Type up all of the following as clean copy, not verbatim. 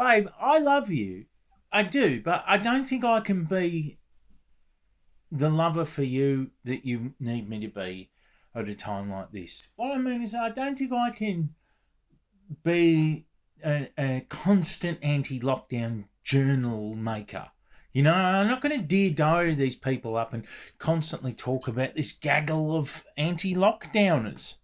babe, I love you. I do, but I don't think I can be the lover for you that you need me to be at a time like this. What I mean is I don't think I can be a constant anti-lockdown journal maker. You know, I'm not going to diary these people up and constantly talk about this gaggle of anti-lockdowners.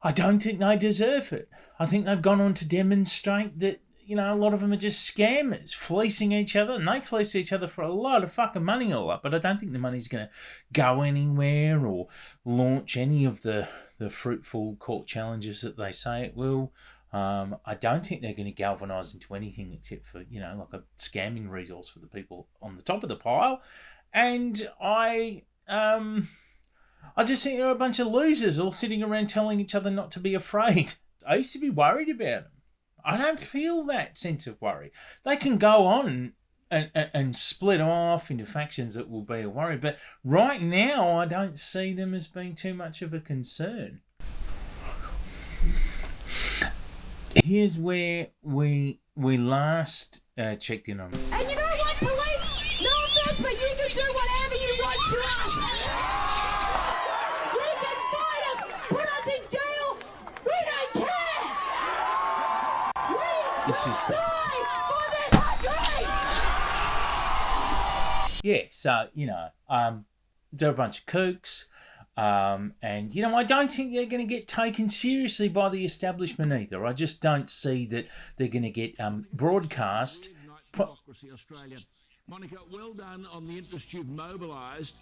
I don't think they deserve it. I think they've gone on to demonstrate that, you know, a lot of them are just scammers, fleecing each other, and they fleece each other for a lot of fucking money all up, but I don't think the money's going to go anywhere or launch any of the fruitful court challenges that they say it will. I don't think they're going to galvanise into anything except for, you know, like a scamming resource for the people on the top of the pile. And I just think they're a bunch of losers all sitting around telling each other not to be afraid. I used to be worried about them. I don't feel that sense of worry. They can go on and split off into factions that will be a worry, but right now I don't see them as being too much of a concern. Here's where we last checked in on. And you know what, police? No offense, but you can do whatever you want to us. You can fight us, put us in jail. We don't care. This is Die for this country. yeah. So you know, they're a bunch of kooks. And, you know, I don't think they're going to get taken seriously by the establishment either. I just don't see that they're going to get broadcast. Democracy Australia. Monica, well done on the interest you've mobilised.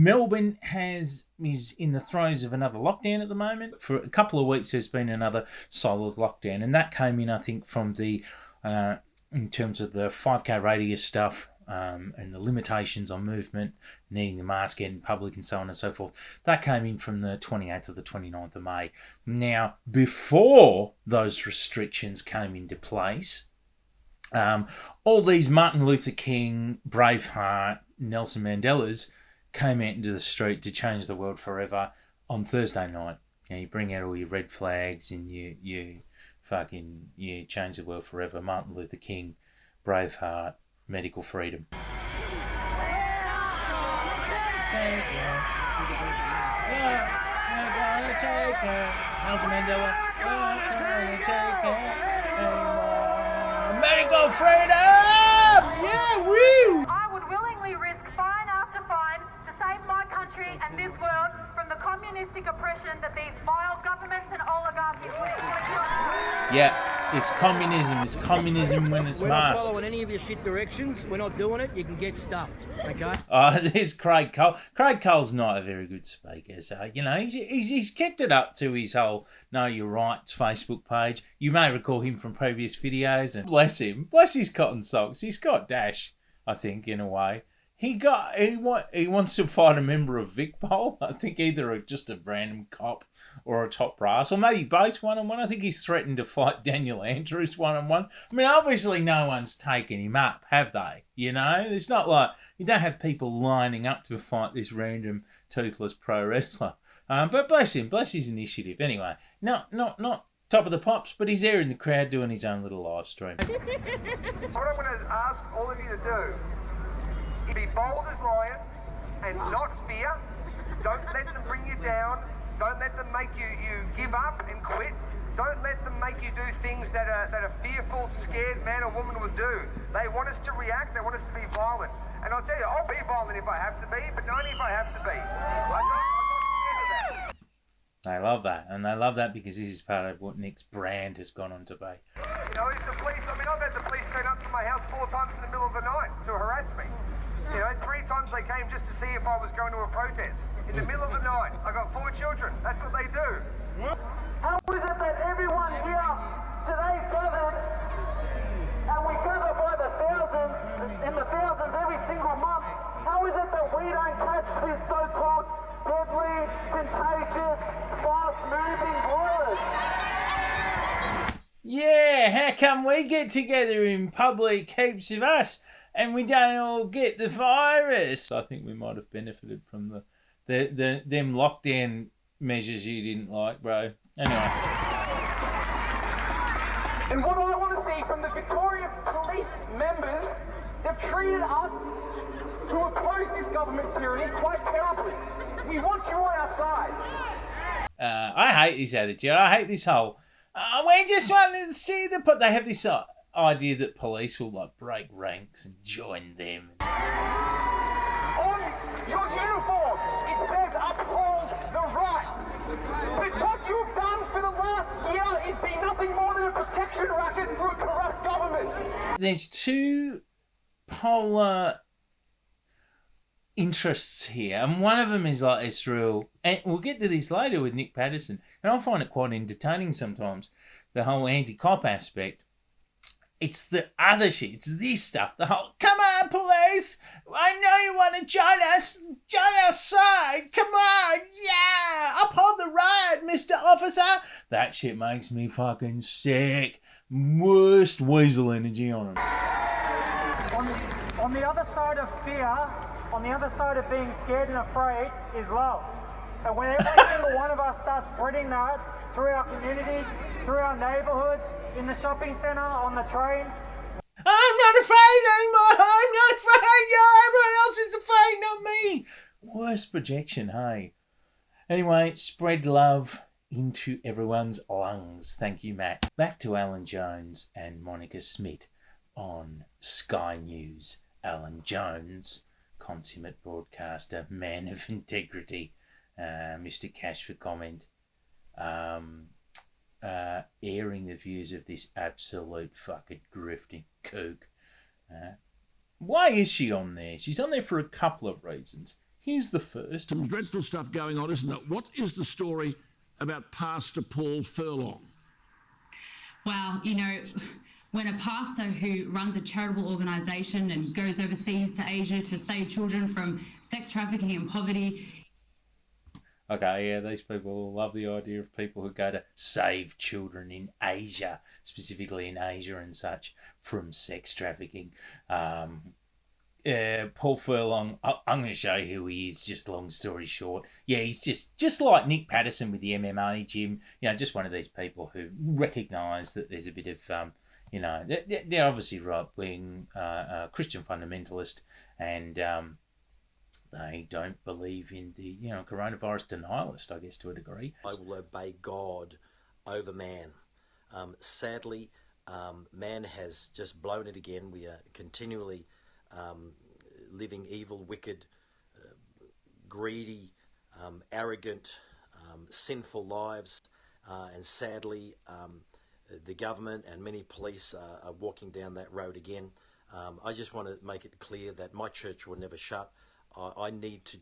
Melbourne is in the throes of another lockdown at the moment. For a couple of weeks, there's been another solid lockdown, and that came in, I think, from the in terms of the 5K radius stuff and the limitations on movement, needing the mask in public, and so on and so forth. That came in from the 28th or the 29th of May. Now, before those restrictions came into place, all these Martin Luther King, Braveheart, Nelson Mandelas came out into the street to change the world forever on Thursday night. You know, you bring out all your red flags and you change the world forever. Martin Luther King, Braveheart, medical freedom. Take it. Yeah, we're gonna take it. Nelson Mandela, we're gonna take it anymore. Medical freedom! Yeah, woo! I would willingly risk fine after fine to save my country and this world from the communistic oppression that these vile governments and oligarchies put into us. Yeah, it's communism. It's communism when it's We're not masked. following any of your shit directions. We're not doing it. You can get stuffed, okay? There's Craig Cole. Craig Cole's not a very good speaker, so you know he's kept it up to his whole Know Your Rights Facebook page. You may recall him from previous videos, and bless him, bless his cotton socks. He's got dash, I think, in a way. He wants to fight a member of VicPol. I think either just a random cop or a top brass, or maybe both one-on-one. I think he's threatened to fight Daniel Andrews one-on-one. I mean, obviously no one's taken him up, have they? You know, it's not like you don't have people lining up to fight this random toothless pro wrestler. But bless him, bless his initiative. Anyway, not top of the pops, but he's there in the crowd doing his own little live stream. What I'm going to ask all of you to do: be bold as lions and not fear. Don't let them bring you down. Don't let them make you give up and quit. Don't let them make you do things that a fearful, scared man or woman would do. They want us to react. They want us to be violent. And I'll tell you, I'll be violent if I have to be, but only if I have to be. I'm not scared of that. They love that, and they love that because this is part of what Nick's brand has gone on to be. You know, if the police, I've had the police turn up to my house 4 times in the middle of the night to harass me. You know, 3 times they came just to see if I was going to a protest. In the middle of the night, I got 4 children. That's what they do. How is it that everyone here today gathered, and we gather by the thousands, in the thousands every single month, how is it that we don't catch this so-called deadly, contagious, fast-moving virus? Yeah, how come we get together in public, heaps of us, and we don't all get the virus? I think we might have benefited from the them lockdown measures you didn't like, bro. Anyway. And what I want to see from the Victoria Police members, they've treated us who oppose this government tyranny quite terribly. We want you on our side. I hate this attitude. I hate this whole. We just want to see but they have this idea that police will like break ranks and join them. On your uniform, it says uphold the rights. But what you've done for the last year is be nothing more than a protection racket for a corrupt government. There's two polar interests here, and one of them is like Israel, and we'll get to this later with Nick Patterson, and I find it quite entertaining sometimes, the whole anti-cop aspect. It's the other shit, it's this stuff, the whole, come on police, I know you want to join our side, come on, yeah, uphold the right, Mr. Officer. That shit makes me fucking sick. Worst weasel energy on them. On the other side of fear, on the other side of being scared and afraid is love. And when every single one of us starts spreading that through our communities, through our neighbourhoods, in the shopping centre, on the train. I'm not afraid anymore. I'm not afraid. Yeah, everyone else is afraid, not me. Worst projection, hey. Anyway, spread love into everyone's lungs. Thank you, Matt. Back to Alan Jones and Monica Smit on Sky News. Alan Jones, consummate broadcaster, man of integrity, Mr. Cash for comment, airing the views of this absolute fucking grifting kook. Why is she on there? She's on there for a couple of reasons. Here's the first. Some dreadful stuff going on, isn't it? What is the story about Pastor Paul Furlong? Well, you know, when a pastor who runs a charitable organisation and goes overseas to Asia to save children from sex trafficking and poverty. Okay, yeah, these people love the idea of people who go to save children in Asia, specifically in Asia and such, from sex trafficking. Paul Furlong, I'm going to show you who he is, just long story short. Yeah, he's just like Nick Patterson with the MMA gym, you know, just one of these people who recognise that there's a bit of, you know, they're obviously right-wing Christian fundamentalist, and they don't believe in the, you know, coronavirus denialist, I guess, to a degree. I will obey God over man. Sadly, man has just blown it again. We are continually living evil, wicked, greedy, arrogant, sinful lives, and sadly, the government and many police are walking down that road again. I just want to make it clear that my church will never shut. I need to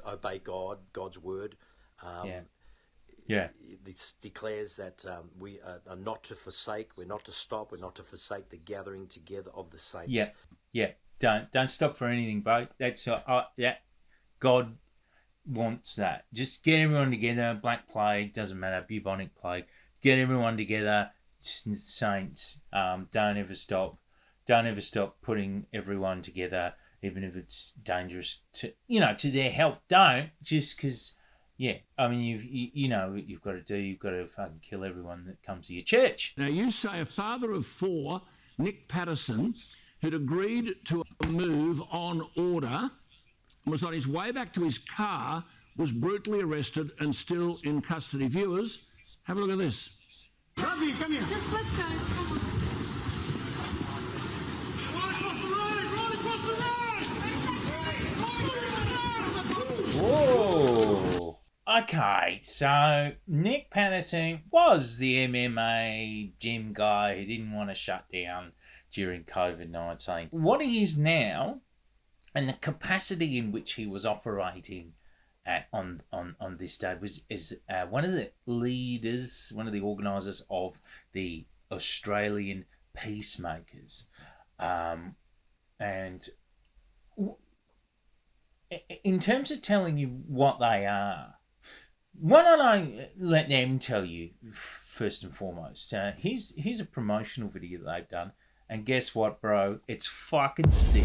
obey God's word. Yeah. This declares that we are not to forsake, we're not to stop, we're not to forsake the gathering together of the saints. Yeah. Don't stop for anything, bro. That's God wants that. Just get everyone together. Black plague, doesn't matter. Bubonic plague. Get everyone together. Saints. Don't ever stop. Don't ever stop putting everyone together, even if it's dangerous to, you know, to their health. Don't, just because, yeah, I mean, you know what you've got to do. You've got to fucking kill everyone that comes to your church. Now, you say a father of four, Nick Patterson, who'd agreed to a move on order, was on his way back to his car, was brutally arrested and still in custody. Viewers, have a look at this. Ravi, come here. Just let's go. Come on. Whoa. Okay, so Nick Patterson was the MMA gym guy who didn't want to shut down during COVID-19. What he is now, and the capacity in which he was operating on this day, is one of the leaders, one of the organisers of the Australian Peacemakers, and in terms of telling you what they are, why don't I let them tell you first and foremost? Here's a promotional video that they've done, and guess what, bro? It's fucking sick.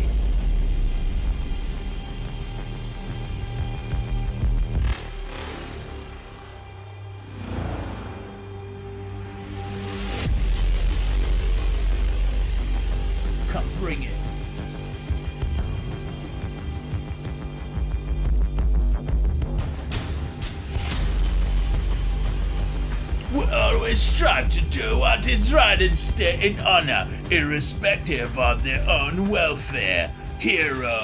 always strive to do what is right and stay in honor, irrespective of their own welfare. Hero,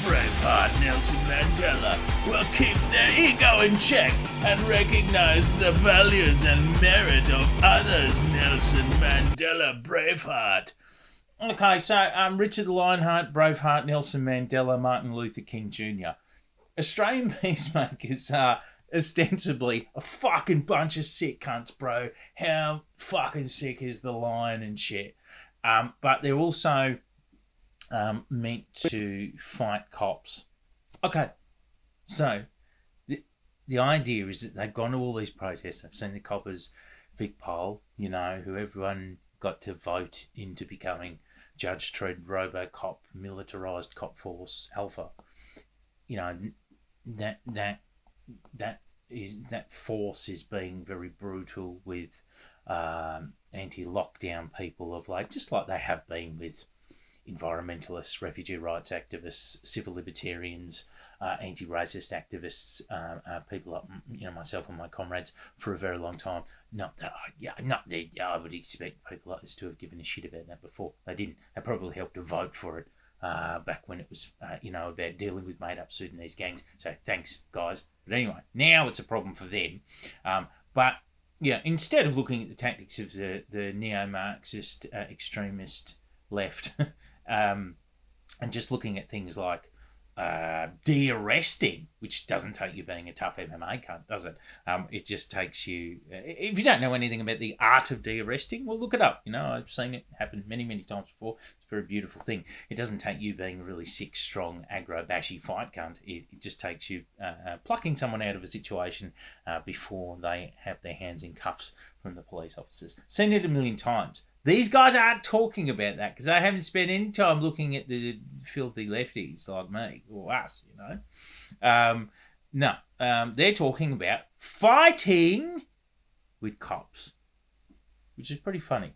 Braveheart Nelson Mandela will keep their ego in check and recognize the values and merit of others. Nelson Mandela, Braveheart. Okay, so Richard Lionheart, Braveheart, Nelson Mandela, Martin Luther King Jr. Australian peacemakers are ostensibly a fucking bunch of sick cunts, bro. How fucking sick is the lion and shit? But they're also meant to fight cops. Okay, so the idea is that they've gone to all these protests. They've seen the coppers, Vic Pole, you know, who everyone got to vote into becoming Judge Dredd, RoboCop, militarised cop force, Alpha. You know, that force is being very brutal with anti-lockdown people of late, just like they have been with environmentalists, refugee rights activists, civil libertarians, anti-racist activists, people like, you know, myself and my comrades for a very long time. Not that I would expect people like this to have given a shit about that before. They didn't. They probably helped to vote for it back when it was, about dealing with made-up Sudanese gangs. So thanks, guys. But anyway, now it's a problem for them. But yeah, instead of looking at the tactics of the neo-Marxist extremist left, and just looking at things like de-arresting, which doesn't take you being a tough MMA cunt, does it? It just takes you... If you don't know anything about the art of de-arresting, well, look it up. You know, I've seen it happen many, many times before. It's a very beautiful thing. It doesn't take you being a really sick, strong, aggro-bashy fight cunt. It just takes you plucking someone out of a situation before they have their hands in cuffs from the police officers. Seen it a million times. These guys aren't talking about that because they haven't spent any time looking at the filthy lefties like me or us, you know. They're talking about fighting with cops, which is pretty funny.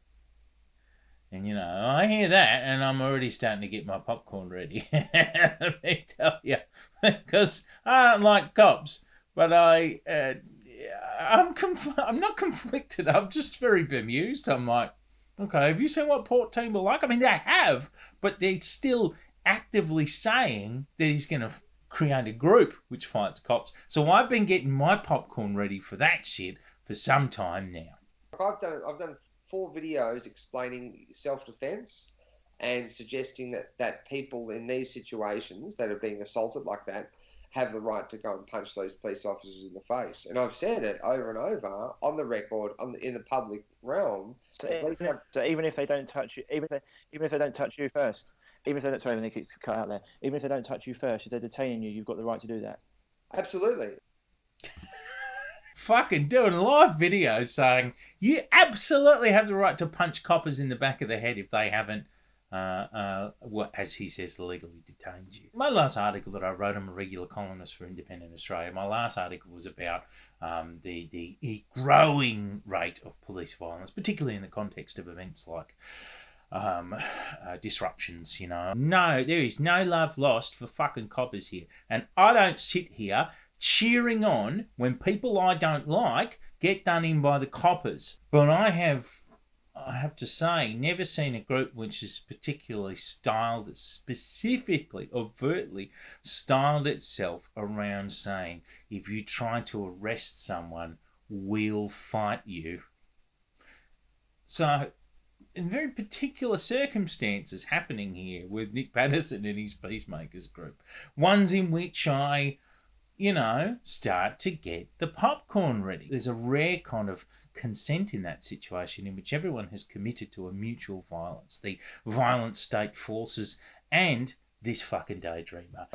And, you know, I hear that and I'm already starting to get my popcorn ready. Let me tell you, because I don't like cops, but I'm not conflicted. I'm just very bemused. I'm like, okay, have you seen what Port Timor like? I mean, they have, but they're still actively saying that he's going to create a group which fights cops. So I've been getting my popcorn ready for that shit for some time now. I've done 4 videos explaining self-defense and suggesting that people in these situations that are being assaulted like that have the right to go and punch those police officers in the face. And I've said it over and over on the record, in the public realm. So even if they don't touch you, even if they don't touch you first, even if they don't, sorry, when they keep cut out there, even if they don't touch you first, if they're detaining you, you've got the right to do that. Absolutely. Fucking doing live videos saying you absolutely have the right to punch coppers in the back of the head if they haven't, as he says, legally detained you. My last article that I wrote, I'm a regular columnist for Independent Australia. My last article was about the growing rate of police violence, particularly in the context of events like disruptions, you know. No, there is no love lost for fucking coppers here. And I don't sit here cheering on when people I don't like get done in by the coppers. But I have to say, never seen a group which is particularly styled, specifically, overtly styled itself around saying, if you try to arrest someone, we'll fight you. So, in very particular circumstances happening here with Nick Patterson and his Peacemakers group, ones in which I, start to get the popcorn ready. There's a rare kind of consent in that situation in which everyone has committed to a mutual violence, the violent state forces and this fucking daydreamer.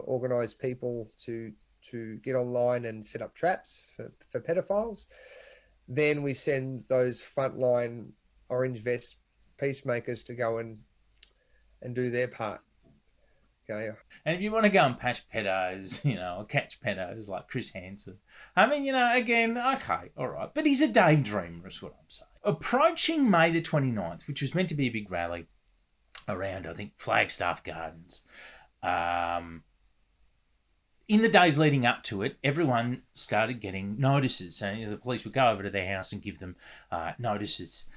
Organise people to get online and set up traps for pedophiles. Then we send those frontline orange vest peacemakers to go and do their part. Okay. And if you want to go and patch pedos, or catch pedos like Chris Hansen, I mean, again, okay, all right. But he's a daydreamer is what I'm saying. Approaching May the 29th, which was meant to be a big rally around, I think, Flagstaff Gardens, in the days leading up to it, everyone started getting notices. So the police would go over to their house and give them notices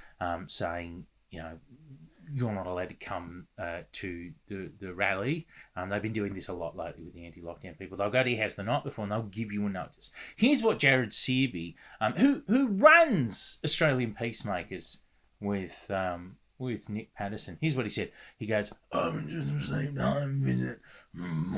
saying, you're not allowed to come to the rally. They've been doing this a lot lately with the anti-lockdown people. They'll go to your house the night before and they'll give you a notice. Here's what Jared Searby, who runs Australian Peacemakers with Nick Patterson, here's what he said. He goes, "I'm just received a home visit from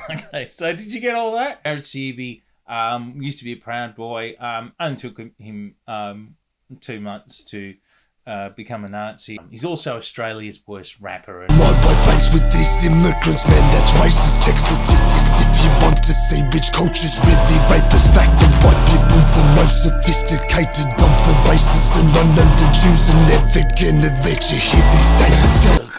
Okay, so did you get all that? Jared Searby used to be a Proud Boy. Only took him 2 months to become a Nazi. He's also Australia's worst rapper. My bad face with these immigrants, man, that's racist. Check statistics if you want to see which culture's really rapist. Fact that white people the most sophisticated of the races, and I know the Jews are never gonna let you hear these statements.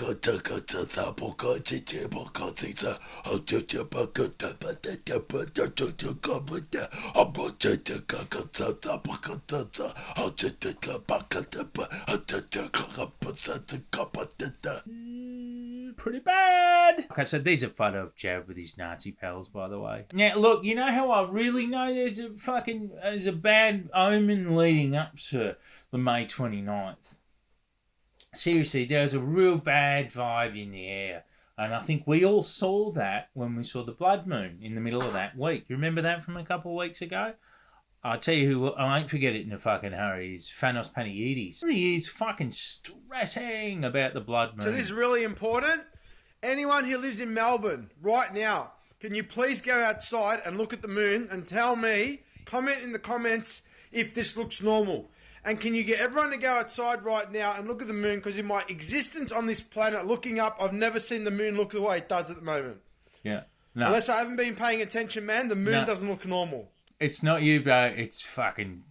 Pretty bad. Okay, so these are photo of Jared with his Nazi pals, by the way. Now, look, you know how I really know there's a bad omen leading up to the May 29th? Seriously, there's a real bad vibe in the air. And I think we all saw that when we saw the blood moon in the middle of that week. You remember that from a couple of weeks ago? I'll tell you who, I won't forget it in a fucking hurry, is Fanos Panayides. He is fucking stressing about the blood moon. So this is really important. Anyone who lives in Melbourne right now, can you please go outside and look at the moon and tell me, comment in the comments if this looks normal. And can you get everyone to go outside right now and look at the moon? Because in my existence on this planet, looking up, I've never seen the moon look the way it does at the moment. Yeah. No. Unless I haven't been paying attention, man, the moon doesn't look normal. It's not you, bro. It's fucking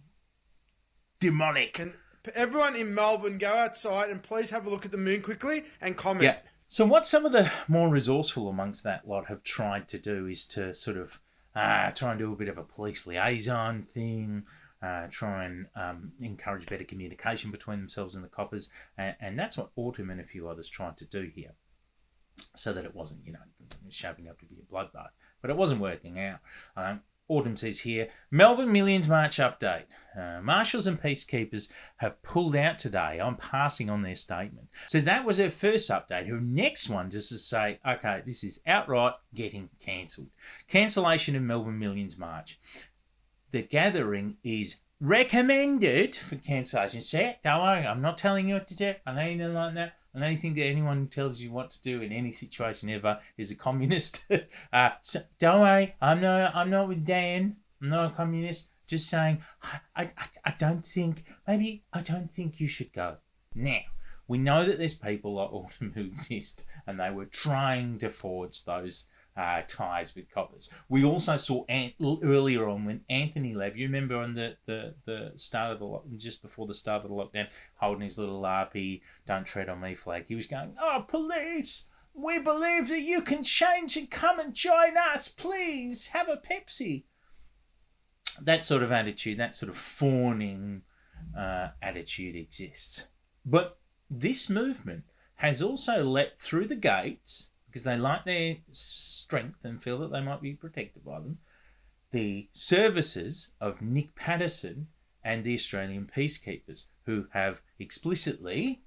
demonic. Can everyone in Melbourne go outside and please have a look at the moon quickly and comment? Yeah. So what some of the more resourceful amongst that lot have tried to do is to sort of try and do a bit of a police liaison thing, try and encourage better communication between themselves and the coppers, and that's what Autumn and a few others tried to do here, so that it wasn't, shaping up to be a bloodbath. But it wasn't working out. Autumn says here, Melbourne Millions March update. Marshals and peacekeepers have pulled out today. I'm passing on their statement. So that was her first update. Her next one just to say, okay, this is outright getting cancelled. Cancellation of Melbourne Millions March. The gathering is recommended for cancellation. See, don't worry, I'm not telling you what to do. I know you don't like that. I don't think that anyone who tells you what to do in any situation ever is a communist. So don't worry, I'm not with Dan. I'm not a communist. Just saying, I don't think you should go. Now, we know that there's people like Autumn who exist, and they were trying to forge those ties with coppers. We also saw earlier on when Anthony Lev, you remember on the start of just before the start of the lockdown, holding his little LARPy "Don't Tread on Me" flag, he was going, "Oh, police, we believe that you can change and come and join us. Please have a Pepsi." That sort of attitude, that sort of fawning attitude exists. But this movement has also leapt through the gates, because they like their strength and feel that they might be protected by them, the services of Nick Patterson and the Australian Peacekeepers, who have explicitly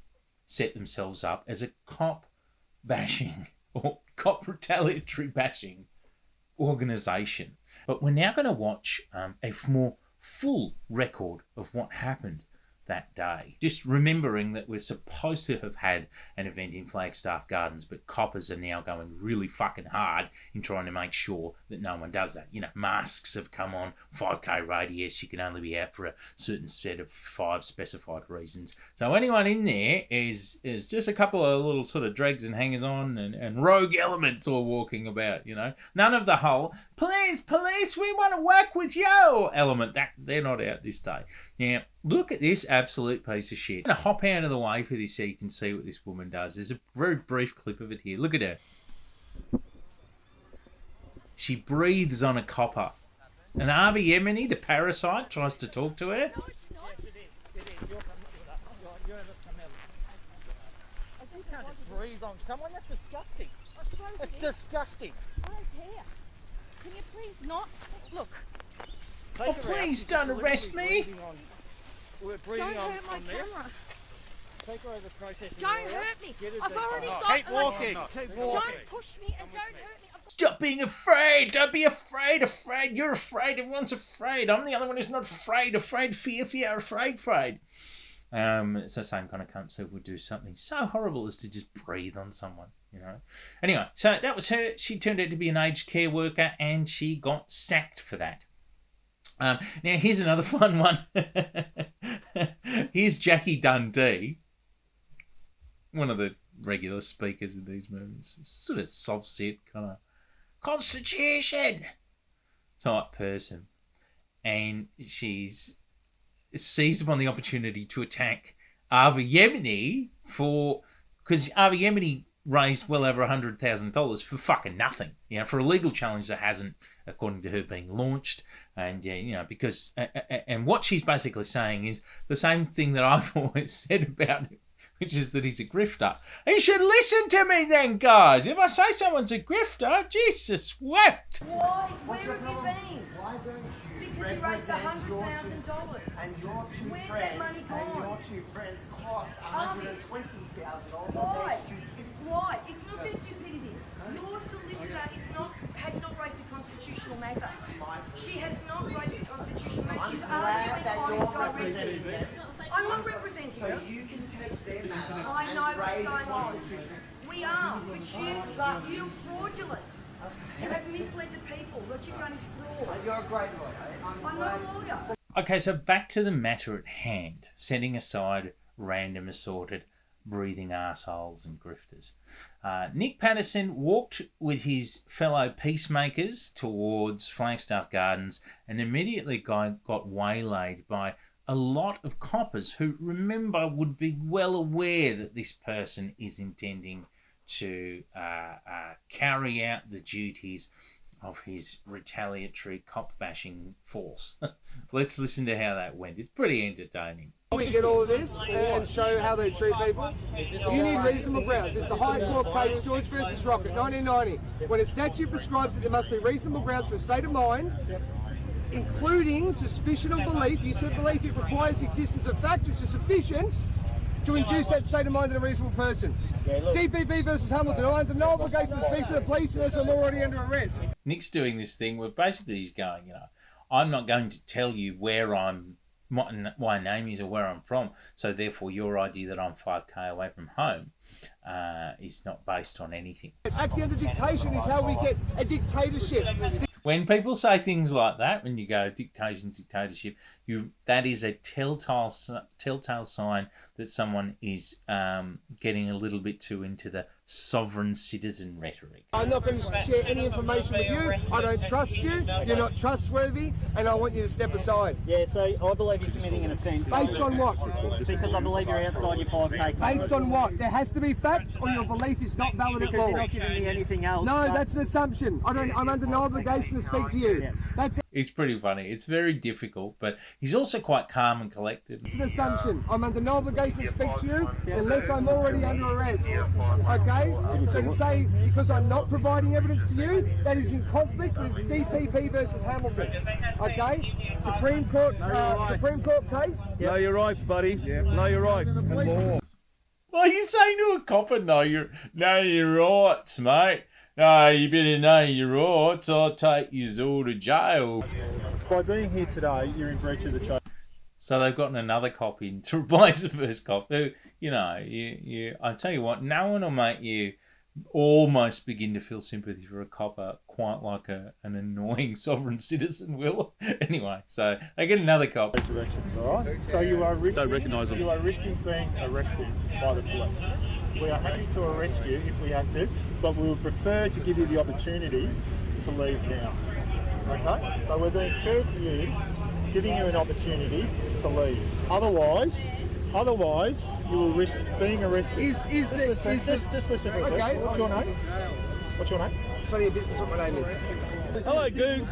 set themselves up as a cop bashing or cop retaliatory bashing organisation. But we're now going to watch a more full record of what happened that day. Just remembering that we're supposed to have had an event in Flagstaff Gardens, but coppers are now going really fucking hard in trying to make sure that no one does that. You know, masks have come on, 5k radius, you can only be out for a certain set of 5 specified reasons. So anyone in there is just a couple of little sort of dregs and hangers-on and rogue elements all walking about, you know. None of the whole, please, police, we want to work with you element. That they're not out this day. Now, look at this absolute piece of shit. I'm going to hop out of the way for this so you can see what this woman does. There's a very brief clip of it here. Look at her. She breathes on a copper. And Avi Yemeni, the parasite, tries to talk to her. You can't just breathe on someone. That's disgusting. That's disgusting. I don't care. Can you please not? Look. Oh, please don't arrest me. Don't hurt my camera. Take her over the processing Don't area. hurt me. Get her I've there. already Oh, got... keep walking. Keep walking. Don't push me and don't hurt me. Stop being afraid. Don't be afraid. Afraid. You're afraid. Everyone's afraid. I'm the other one who's not afraid. Afraid. Fear. Fear. Afraid. Afraid. It's the same kind of cunt who would do something so horrible as to just breathe on someone, you know. Anyway, so that was her. She turned out to be an aged care worker and she got sacked for that. Now, here's another fun one. Here's Jackie Dundee, one of the regular speakers in these movies. Sort of soft-set, kind of Constitution type person. And she's seized upon the opportunity to attack Avi Yemeni because Avi Yemeni raised well over $100,000 for fucking nothing, you know, for a legal challenge that hasn't, according to her, been launched. And, you know, because, and what she's basically saying is the same thing that I've always said about him, which is that he's a grifter. You should listen to me then, guys. If I say someone's a grifter, Jesus wept. Why? Where have you been? Why don't you? Because you raised $100,000. And your two Where's friends, that money gone? And your two friends cost $120,000. Why? Why? It's not their stupidity. Your solicitor has not raised a constitutional matter. She has not raised a constitutional matter. She's arguing on directly. I'm not representing so her. You can take their matter. I know what's going on. We are, but you're fraudulent. You have misled the people. What you've done is fraud. You're a great lawyer. I'm not a lawyer. Okay, so back to the matter at hand, setting aside random assorted breathing arseholes and grifters. Nick Patterson walked with his fellow peacemakers towards Flagstaff Gardens and immediately got waylaid by a lot of coppers who, remember, would be well aware that this person is intending to carry out the duties of his retaliatory cop-bashing force. Let's listen to how that went. It's pretty entertaining. We get all of this and show how they treat people. You need reasonable grounds. It's the High Court case, George versus Rocket, 1990. When a statute prescribes that there must be reasonable grounds for a state of mind, including suspicion or belief, you said belief, it requires the existence of facts which are sufficient to induce that state of mind in a reasonable person. DPP versus Hamilton, I'm under no obligation to speak to the police unless I'm already under arrest. Nick's doing this thing where basically he's going, you know, I'm not going to tell you where I'm, what my name is or where I'm from, so therefore your idea that I'm 5k away from home is not based on anything. Acting under dictation is how we get a dictatorship. When people say things like that, when you go dictatorship, that is a telltale sign that someone is getting a little bit too into the sovereign citizen rhetoric. I'm not going to share any information with you. I don't trust you. You're not trustworthy, and I want you to step aside. Yeah, so I believe you're committing an offence. Based on what? Because I believe you're outside your 5k. Based on what? There has to be facts, or your belief is not valid at all. You're not giving me anything else. No, that's an assumption. I'm under no obligation to speak to you. Yeah. That's it. It's pretty funny. It's very difficult, but he's also quite calm and collected. It's an assumption. I'm under no obligation to speak to you unless I'm already under arrest. Okay? So to say because I'm not providing evidence to you, that is in conflict with DPP versus Hamilton. Okay? Supreme Court case. Know your rights, buddy. Know your rights. And more. What are you saying to a copper? Know your rights, mate. No, you better know your rights. I'll take you all to jail. By being here today, you're in breach of the charge. So they've gotten another cop in to replace the first cop. Who, you know, I tell you what, no one will make you almost begin to feel sympathy for a copper quite like an annoying sovereign citizen will. Anyway, so they get another cop. Directions, all right? So you are risking, Don't recognise them. You are risking being arrested by the police. We are happy to arrest you if we have to, but we would prefer to give you the opportunity to leave now. Okay? So we're being fair to you, giving you an opportunity to leave. Otherwise, you will risk being arrested. Just listen for a second. Okay. What's your name? What's your name? Tell your business what my name is. Hello, Goons.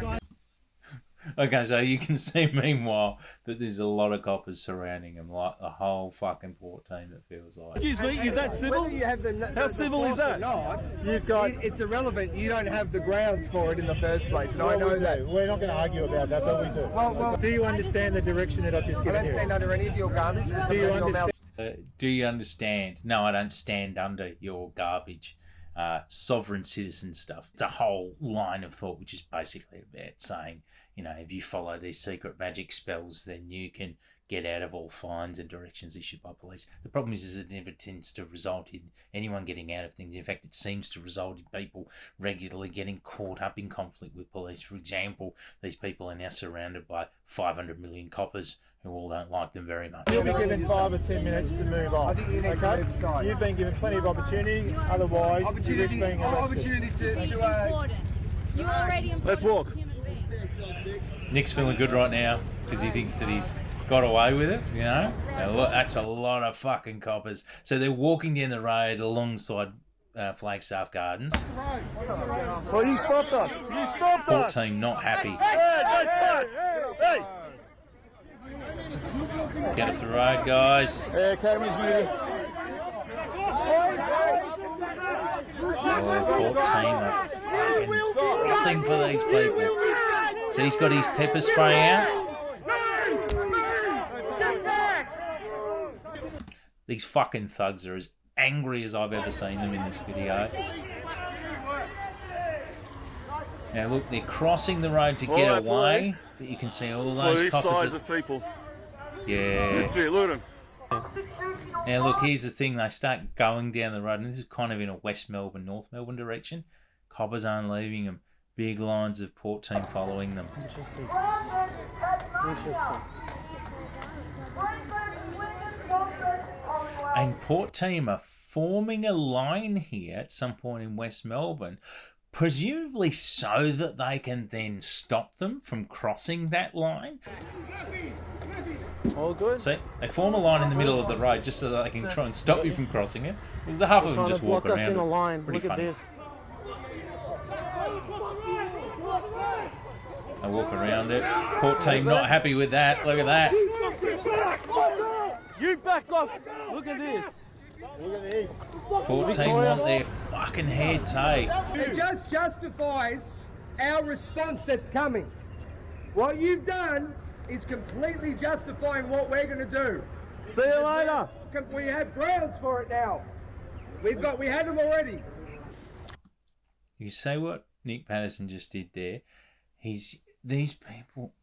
Okay, so you can see meanwhile that there's a lot of coppers surrounding him, like the whole fucking port team, it feels like. Excuse me, is that civil? Whether you have How civil is that? You've got. It's irrelevant. You don't have the grounds for it in the first place, and I know that. We're not going to argue about that, but we do. Well, do you understand the direction that I've just given you? I don't stand under any of your garbage. Do you understand? Do you understand? No, I don't stand under your garbage. Sovereign citizen stuff. It's a whole line of thought which is basically about saying, you know, if you follow these secret magic spells, then you can get out of all fines and directions issued by police. The problem is it never tends to result in anyone getting out of things. In fact, it seems to result in people regularly getting caught up in conflict with police. For example, these people are now surrounded by 500 million coppers who all don't like them very much. You'll be given 5 or 10 minutes to move on. I think you need to move aside. You've been given plenty of opportunity, otherwise you risk being arrested. You already Let's walk. Nick's feeling good right now because he thinks that he's got away with it, you know. Now, look, that's a lot of fucking coppers. So they're walking down the road alongside Flagstaff Gardens. Well, you stopped us. You stopped Port us. team not happy. Hey, don't touch. Hey. Get off the road, guys. Cameras moving. Oh, Port team are fucking nothing for these people. So he's got his pepper spray out. These fucking thugs are as angry as I've ever seen them in this video. Now look, they're crossing the road to get Alright, away. boys. But you can see all For those this coppers. size of people. Yeah. That's it, look at them. Now look, here's the thing. They start going down the road, and this is kind of in a West Melbourne, North Melbourne direction. Coppers aren't leaving them. Big lines of Port team following them. Interesting. Interesting. And Port team are forming a line here at some point in West Melbourne, presumably so that they can then stop them from crossing that line. All good. See, they form a line in the middle of the road just so that they can try and stop you from crossing it. The half of them just walk around. Us in a line. Pretty Look funny. at this. They walk around it. Port team not happy with that. Look at that. You back off. Look at this. Look at this. Port team want their fucking heads, hey. It just justifies our response that's coming. What you've done is completely justifying what we're going to do. See you later. We have grounds for it now. We had them already. You see what Nick Patterson just did there? These people.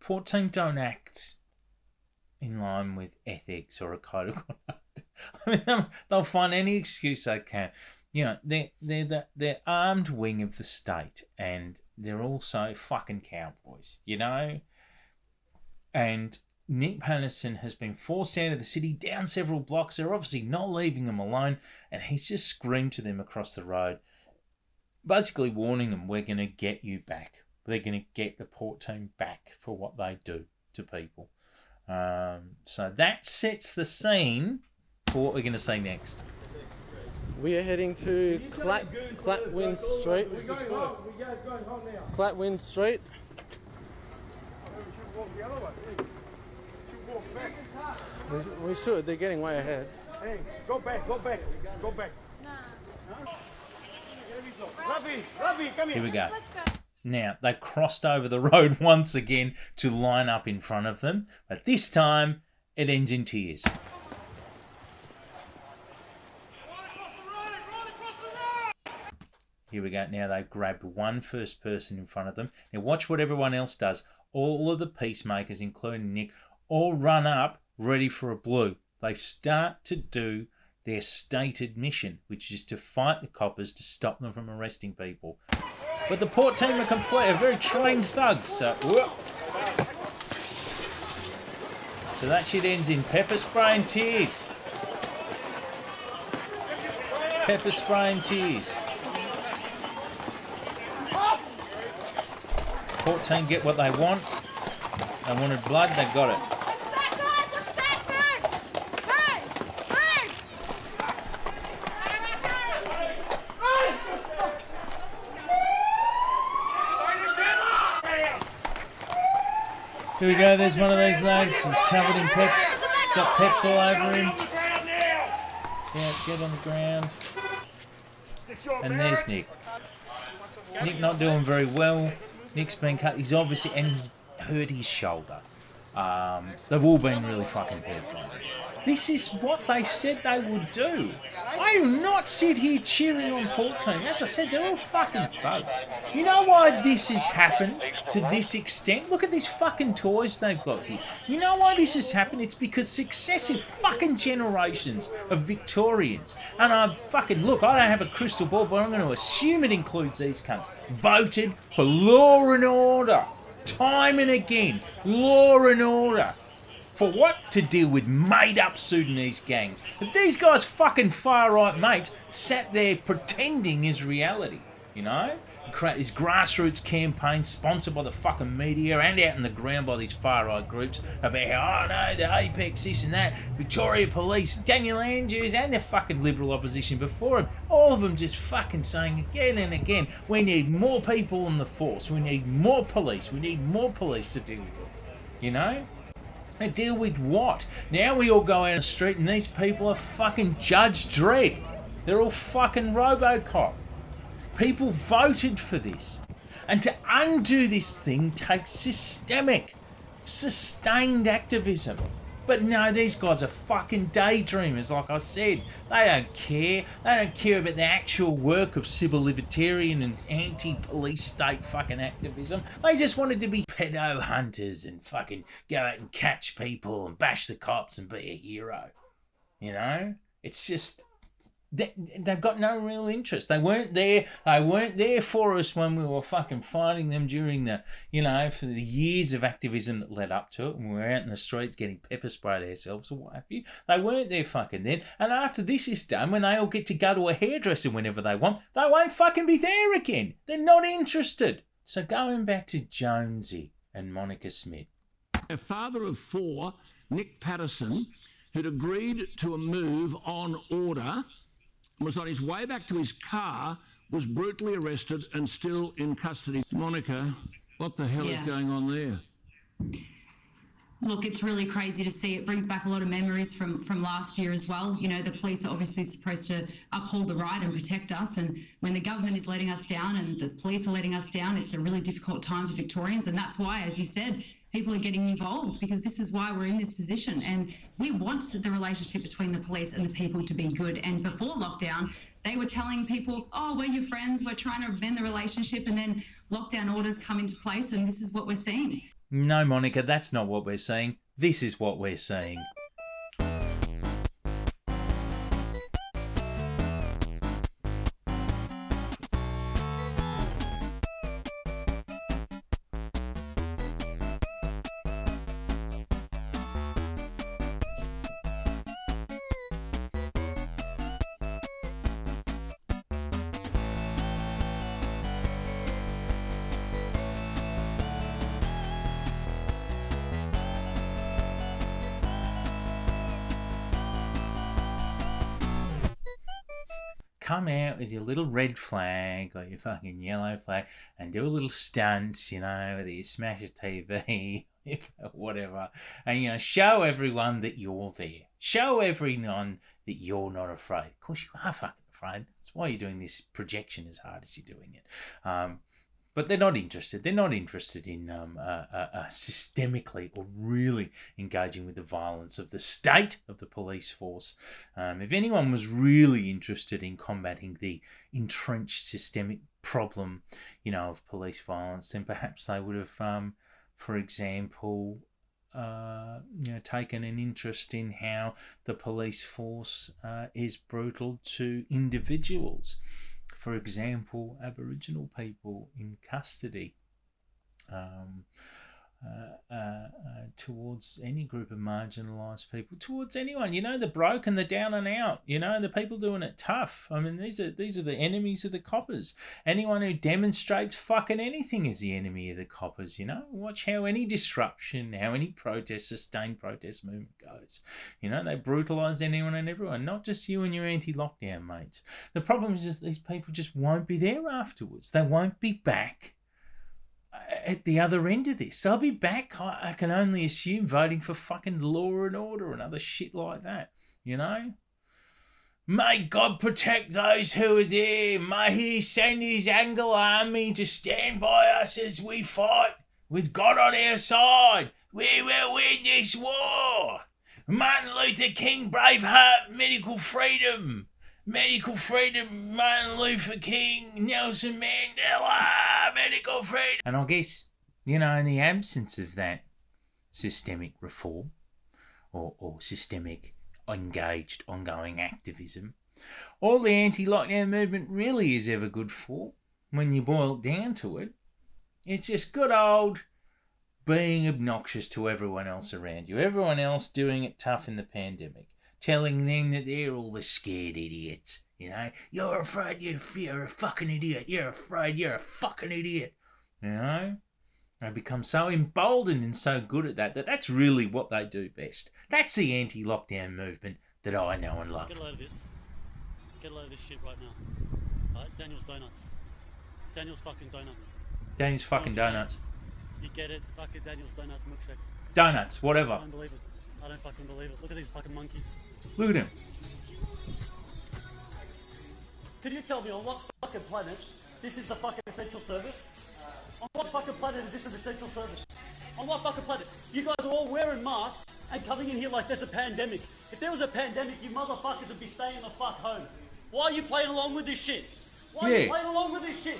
Port team don't act in line with ethics or a code of conduct. I mean, they'll find any excuse they can. You know, they're the armed wing of the state, and they're also fucking cowboys, you know? And Nick Patterson has been forced out of the city, down several blocks. They're obviously not leaving him alone, and he's just screamed to them across the road, basically warning them, we're going to get you back. They're going to get the Port team back for what they do to people. So that sets the scene for what we're going to see next. We are heading to Clatwin Street. Clatwin Street. We should. They're getting way ahead. Hey, go back. Ravi, come Here we go. Now, they crossed over the road once again to line up in front of them, but this time it ends in tears. Here we go. Now they've grabbed one first person in front of them. Now watch what everyone else does. all of the peacemakers, including Nick, all run up ready for a blue. They start to do their stated mission, which is to fight the coppers to stop them from arresting people. But the Port team are very trained thugs, so... So that shit ends in pepper spray and tears. Pepper spray and tears. Port team get what they want. They wanted blood, they got it. Here we go, there's one of these lads. He's covered in peps. He's got peps all over him. Yeah, get on the ground. And there's Nick. Nick not doing very well. Nick's been cut. He's obviously, and he's hurt his shoulder. They've all been really fucking hurt by this. This is what they said they would do. I do not sit here cheering on Port team. As I said, they're all fucking thugs. You know why this has happened to this extent? Look at these fucking toys they've got here. You know why this has happened? It's because successive fucking generations of Victorians, and I don't have a crystal ball, but I'm going to assume it includes these cunts, voted for law and order. Time and again, law and order. For what? To deal with made-up Sudanese gangs. But these guys' fucking far-right mates sat there pretending is reality, you know? Create this grassroots campaign sponsored by the fucking media and out in the ground by these far-right groups about how, oh no, the Apex, this and that, Victoria Police, Daniel Andrews and the fucking Liberal opposition before him. All of them just fucking saying again and again, we need more people on the force, we need more police to deal with it, you know? And deal with what? Now we all go out on the street and these people are fucking Judge Dredd. They're all fucking Robocop. People voted for this. And to undo this thing takes systemic, sustained activism. But no, these guys are fucking daydreamers, like I said. They don't care. They don't care about the actual work of civil libertarian and anti-police state fucking activism. They just wanted to be pedo hunters and fucking go out and catch people and bash the cops and be a hero. You know? It's just... They've got no real interest. They weren't there. They weren't there for us when we were fucking fighting them during the, for the years of activism that led up to it. And we were out in the streets getting pepper sprayed ourselves or what have you. They weren't there fucking then. And after this is done, when they all get to go to a hairdresser whenever they want, they won't fucking be there again. They're not interested. So going back to Jonesy and Monica Smit. A father of four, Nick Patterson, who'd agreed to a move on order, was on his way back to his car, was brutally arrested and still in custody. Monica, what the hell is going on there? Look, it's really crazy to see. It brings back a lot of memories from last year as well. You know, the police are obviously supposed to uphold the right and protect us. And when the government is letting us down and the police are letting us down, it's a really difficult time for Victorians. And that's why, as you said, people are getting involved, because this is why we're in this position. And we want the relationship between the police and the people to be good. And before lockdown, they were telling people, oh, we're your friends, we're trying to mend the relationship, and then lockdown orders come into place, and this is what we're seeing. No, Monica, that's not what we're seeing. This is what we're seeing. Come out with your little red flag or your fucking yellow flag and do a little stunt, whether you smash a TV, whatever, and, show everyone that you're there. Show everyone that you're not afraid. Of course, you are fucking afraid. That's why you're doing this projection as hard as you're doing it. But they're not interested. They're not interested in systemically or really engaging with the violence of the state of the police force. If anyone was really interested in combating the entrenched systemic problem, of police violence, then perhaps they would have for example, taken an interest in how the police force is brutal to individuals. For example, Aboriginal people in custody. Towards any group of marginalised people, towards anyone, the broke and the down and out, the people doing it tough. I mean, these are the enemies of the coppers. Anyone who demonstrates fucking anything is the enemy of the coppers. Watch how any disruption, how any protest, sustained protest movement goes. They brutalise anyone and everyone, not just you and your anti-lockdown mates. The problem is these people just won't be there afterwards. They won't be back at the other end of this. They'll be back, I can only assume, voting for fucking law and order and other shit like that, May God protect those who are there. May he send his Anglo army to stand by us as we fight. With God on our side, we will win this war. Martin Luther King, Braveheart, medical freedom. Medical freedom, Martin Luther King, Nelson Mandela, medical freedom. And I guess, in the absence of that systemic reform or systemic engaged ongoing activism, all the anti-lockdown movement really is ever good for, when you boil it down to it, it's just good old being obnoxious to everyone else around you, everyone else doing it tough in the pandemic. Telling them that they're all the scared idiots, You're afraid, you're a fucking idiot. You're afraid, you're a fucking idiot. They become so emboldened and so good at that's really what they do best. That's the anti-lockdown movement that I know and love. Get a load of this. Get a load of this shit right now. Right? Daniel's Donuts. Daniel's fucking donuts. Daniel's fucking donuts. You get it? Fucking Daniel's Donuts milkshakes. Donuts, whatever. I don't believe it. I don't fucking believe it. Look at these fucking monkeys. Look at him. Could you tell me on what fucking planet this is a fucking essential service? On what fucking planet is this an essential service? On what fucking planet? You guys are all wearing masks and coming in here like there's a pandemic. If there was a pandemic, you motherfuckers would be staying the fuck home. Why are you playing along with this shit? Why are you playing along with this shit?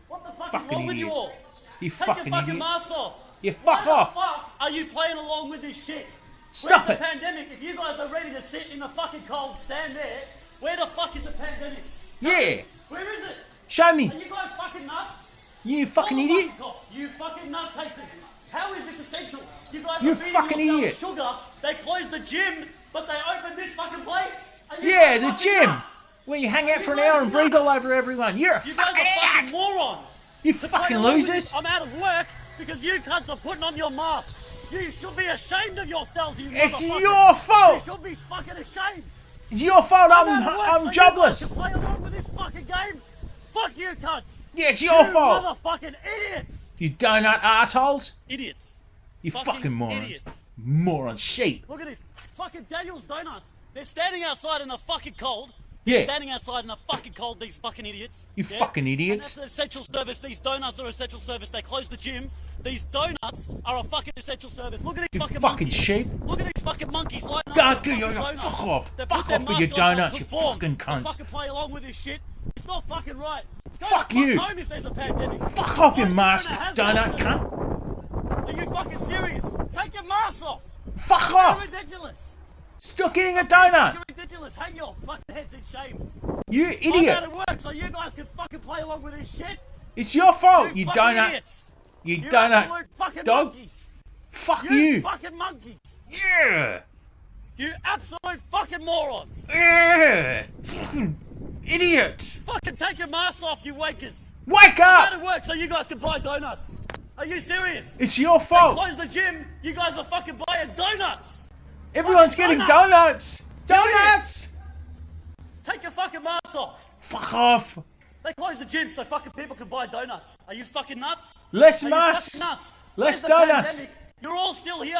What the fuck is wrong with you all? You Take fucking your fucking idiot. mask off. You fuck off. Why the fuck are you playing along with this shit? Stop Where's it. the pandemic? If you guys are ready to sit in the fucking cold, stand there. Where the fuck is the pandemic? Yeah. Where is it? Show me. Are you guys fucking nuts? You fucking Hold the idiot. fucking cough. You fucking nutcases. How is this essential? You guys You are feeding fucking yourselves idiot. sugar. They closed the gym, but they opened this fucking place. Are you Yeah, guys the fucking gym. nuts? Where you hang out for an hour and breathe all over everyone. You're a You guys fucking are fucking idiot. morons. You To play fucking along with losers. this, I'm out of work because you cunts are putting on your mask. You should be ashamed of yourselves, you It's motherfuckers. your fault. You should be fucking ashamed. It's your fault. out of work, I'm so jobless. You guys can play along with this fucking game. Fuck you, cunts. Yeah, it's your You fault. motherfucking idiots. You donut assholes. Idiots. You fucking morons. idiots. Morons. Sheep. Look at this. Fucking Daniel's Donuts. They're standing outside in the fucking cold. Yeah. They're standing outside in the fucking cold, these fucking idiots. You fucking idiots. And that's an essential service. These donuts are essential service. They closed the gym. These donuts are a fucking essential service. Look at these You fucking fucking monkeys. sheep. Look at these fucking monkeys lighting God, up. good, their you fucking donuts. fuck off. They put Fuck their off with your mask on to donuts, you conform. fucking They cunts. fucking play along with this shit. It's not fucking right. Go Fuck the fuck you. home if there's a pandemic. Fuck off, you Why are mask wearing a donut hazmat cunt. suit? Are you fucking serious? Take your mask off. Fuck off. You're ridiculous. Stop eating a donut. You're ridiculous. Hang your fucking heads in shame. You I'm idiot. out of work, so you guys can fucking play along with this shit. It's your fault, you fucking donut. idiots. You You donut absolute fucking dog. monkeys. Fuck You you. fucking monkeys. Yeah. You absolute fucking morons. Yeah. Idiot. Fucking take your mask off, you wakers. Wake I'm up. out of work, so you guys can buy donuts. Are you serious? It's your They fault. closed the gym. You guys are fucking buying donuts. Everyone's getting donuts. Donuts. Take your fucking mask off. Fuck off. They closed the gym so fucking people can buy donuts. Are you fucking nuts? Less Are you masks. fucking nuts? Less Where's the donuts. pandemic? You're all still here.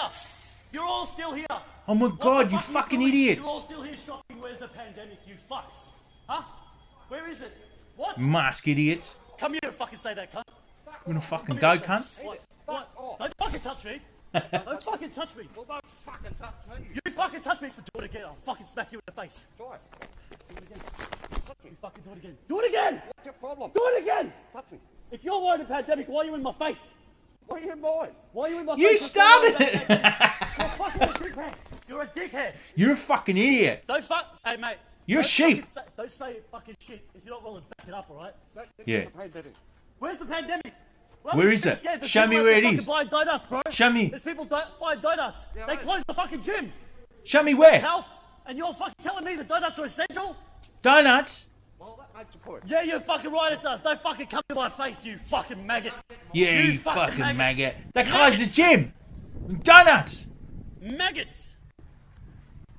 You're all still here. Oh my What god, the you fuck are fucking doing? You're all idiots. still here shopping. Where's the pandemic, you fucks? Huh? Where is it? What? Mask idiots. Come here and fucking say that, cunt. You wanna fucking go, cunt? What? Don't fucking touch me. Don't fucking touch me. Well, don't fucking touch me. You fucking touch me for do it again. I'll fucking smack you in the face. Try it. Do it again. You fucking do it again. Do it again. What's your problem? Do it again. Touch me. If you're worried about a pandemic, why are you in my face? What are you in mine? Why are you in my You face? started it. You're fucking a dickhead. You're a dickhead. You're a fucking idiot. Don't fuck. Hey, mate. You're a don't sheep. fucking don't say fucking shit if you're not willing to back it up, all right? Yeah. Where's the pandemic? Well, Where is it? scared. There's Show me people where out it there is. fucking buying donuts, bro. Show me. There's people buying donuts. They closed the fucking gym. Show me where. Health, and you're fucking telling me that donuts are essential? Donuts? Yeah, you're fucking right it does. Don't fucking come to my face, you fucking maggot. Yeah, you fucking maggots. maggot. They closed the gym. Donuts. Maggots.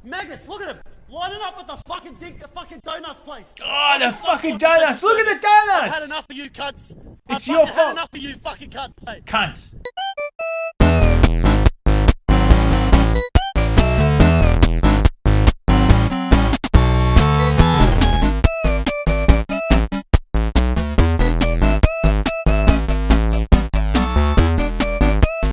Maggots, look at them. Lining up at the fucking donuts place. Oh, the fucking donuts. Look at the donuts. I've had enough of you cunts. It's I've your fucking fault. had enough of you fucking cunts, mate. Cunts.